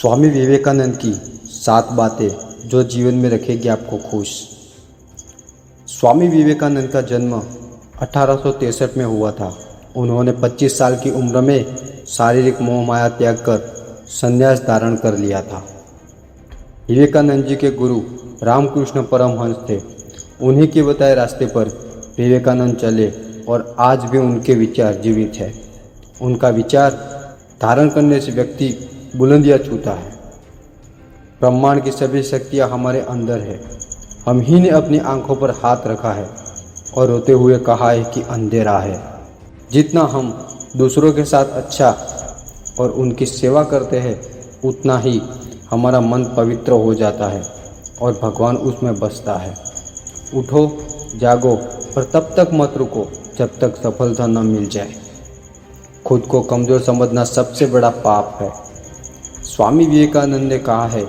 स्वामी विवेकानंद की 7 बातें जो जीवन में रखेगी आपको खुश। स्वामी विवेकानंद का जन्म 1863 में हुआ था। उन्होंने 25 साल की उम्र में शारीरिक मोह माया त्याग कर संन्यास धारण कर लिया था। विवेकानंद जी के गुरु रामकृष्ण परमहंस थे। उन्हीं के बताए रास्ते पर विवेकानंद चले और आज भी उनके विचार जीवित है। उनका विचार धारण करने से व्यक्ति बुलंदियाँ छूता है। ब्रह्मांड की सभी शक्तियाँ हमारे अंदर है। हम ही ने अपनी आंखों पर हाथ रखा है और रोते हुए कहा है कि अंधेरा है। जितना हम दूसरों के साथ अच्छा और उनकी सेवा करते हैं, उतना ही हमारा मन पवित्र हो जाता है और भगवान उसमें बसता है। उठो, जागो और तब तक मत रुको जब तक सफलता न मिल जाए। खुद को कमज़ोर समझना सबसे बड़ा पाप है। स्वामी विवेकानंद ने कहा है,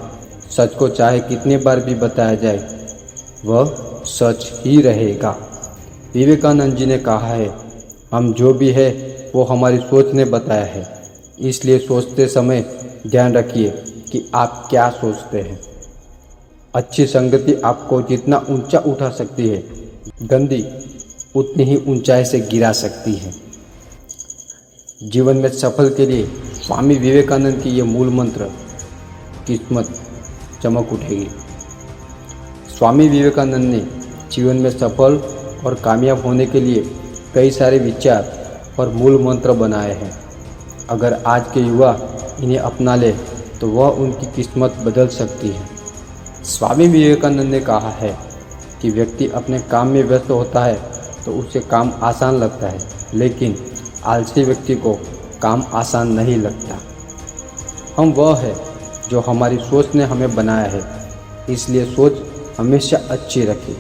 सच को चाहे कितनी बार भी बताया जाए, वह सच ही रहेगा। विवेकानंद जी ने कहा है, हम जो भी है वो हमारी सोच ने बताया है। इसलिए सोचते समय ध्यान रखिए कि आप क्या सोचते हैं। अच्छी संगति आपको जितना ऊंचा उठा सकती है, गंदी उतनी ही ऊंचाई से गिरा सकती है। जीवन में सफल के लिए स्वामी विवेकानंद की ये मूल मंत्र, किस्मत चमक उठेगी। स्वामी विवेकानंद ने जीवन में सफल और कामयाब होने के लिए कई सारे विचार और मूल मंत्र बनाए हैं। अगर आज के युवा इन्हें अपना ले तो वह उनकी किस्मत बदल सकती है। स्वामी विवेकानंद ने कहा है कि व्यक्ति अपने काम में व्यस्त होता है तो उसे काम आसान लगता है, लेकिन आलसी व्यक्ति को काम आसान नहीं लगता। हम वह है जो हमारी सोच ने हमें बनाया है, इसलिए सोच हमेशा अच्छी रखें।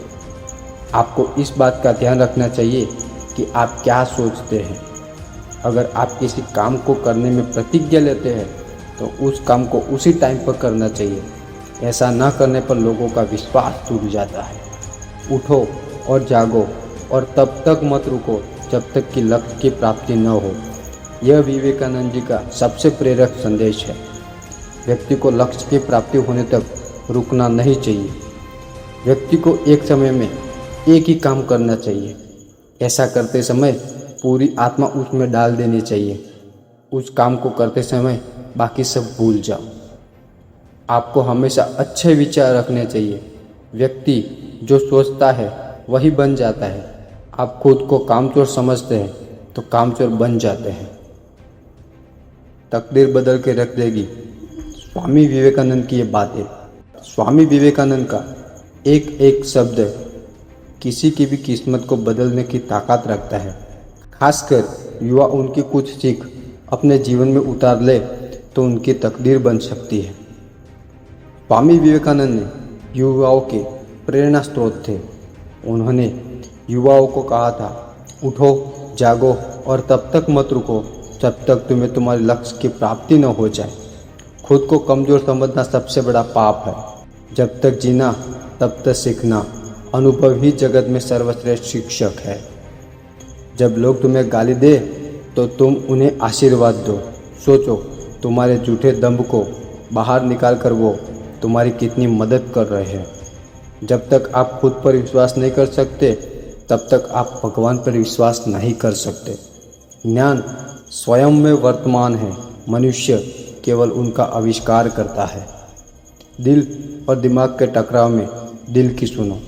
आपको इस बात का ध्यान रखना चाहिए कि आप क्या सोचते हैं। अगर आप किसी काम को करने में प्रतिज्ञा लेते हैं तो उस काम को उसी टाइम पर करना चाहिए। ऐसा न करने पर लोगों का विश्वास टूट जाता है। उठो और जागो और तब तक मत रुको जब तक कि लक्ष्य की प्राप्ति न हो। यह विवेकानंद जी का सबसे प्रेरक संदेश है। व्यक्ति को लक्ष्य की प्राप्ति होने तक रुकना नहीं चाहिए। व्यक्ति को एक समय में एक ही काम करना चाहिए। ऐसा करते समय पूरी आत्मा उसमें डाल देनी चाहिए। उस काम को करते समय बाकी सब भूल जाओ। आपको हमेशा अच्छे विचार रखने चाहिए। व्यक्ति जो सोचता है वही बन जाता है। आप खुद को कामचोर समझते हैं तो कामचोर बन जाते हैं। तकदीर बदल के रख देगी स्वामी विवेकानंद की ये बातें। स्वामी विवेकानंद का एक एक शब्द किसी की भी किस्मत को बदलने की ताकत रखता है। खासकर युवा उनकी कुछ सीख अपने जीवन में उतार ले तो उनकी तकदीर बन सकती है। स्वामी विवेकानंद ने युवाओं के प्रेरणा स्रोत थे। उन्होंने युवाओं को कहा था, उठो, जागो और तब तक मत रुको जब तक तुम्हें तुम्हारे लक्ष्य की प्राप्ति न हो जाए। खुद को कमज़ोर समझना सबसे बड़ा पाप है। जब तक जीना तब तक सीखना। अनुभव ही जगत में सर्वश्रेष्ठ शिक्षक है। जब लोग तुम्हें गाली दे तो तुम उन्हें आशीर्वाद दो। सोचो, तुम्हारे झूठे दंभ को बाहर निकाल कर वो तुम्हारी कितनी मदद कर रहे हैं। जब तक आप खुद पर विश्वास नहीं कर सकते, तब तक आप भगवान पर विश्वास नहीं कर सकते। ज्ञान स्वयं में वर्तमान है। मनुष्य केवल उनका आविष्कार करता है। दिल और दिमाग के टकराव में दिल की सुनो।